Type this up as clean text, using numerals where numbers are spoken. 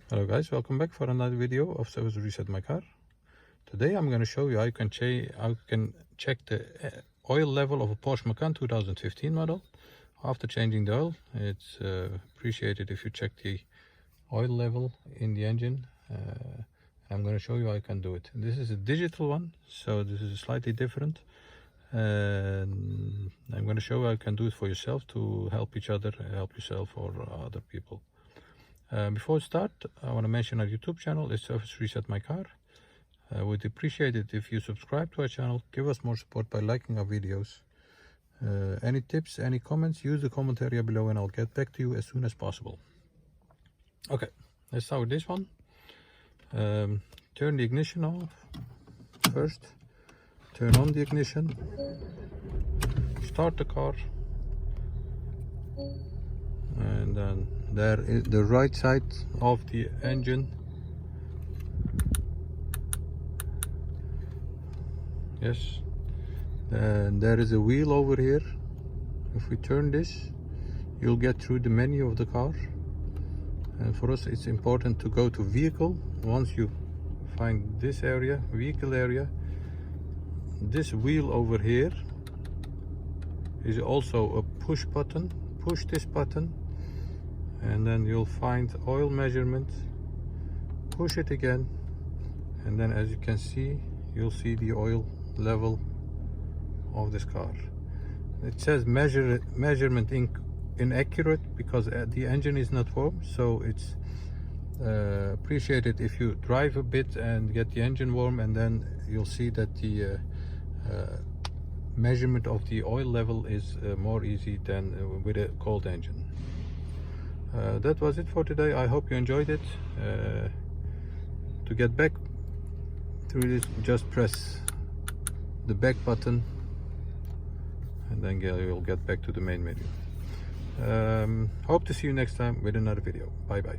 Hello guys, welcome back for another video of Service Reset My Car. Today I'm going to show you how you can check the oil level of a Porsche Macan 2015 model. After changing the oil, it's appreciated if you check the oil level in the engine. I'm going to show you how you can do it. This is a digital one, so this is slightly different. And I'm going to show you how you can do it for yourself to help each other, help yourself or other people. Before we start, I want to mention our YouTube channel is Service Reset My Car. We'd appreciate it if you subscribe to our channel, give us more support by liking our videos. Any tips, any comments, use the comment area below and I'll get back to you as soon as possible. Okay, let's start with this one. Turn the ignition off first, turn on the ignition, start the car, and then there is the right side of the engine. Yes, and there is a wheel over here. If we turn this, you'll get through the menu of the car. And for us it's important to go to vehicle. Once you find this area, vehicle area, this wheel over here is also a push button. Push this button and then you'll find oil measurement. Push it again and then, as you can see, you'll see the oil level of this car. It says measurement inaccurate because the engine is not warm, so it's appreciated if you drive a bit and get the engine warm, and then you'll see that the measurement of the oil level is more easy than with a cold engine. That was it for today. I hope you enjoyed it. To get back through this, just press the back button and then you'll get back to the main menu. Hope to see you next time with another video. Bye bye.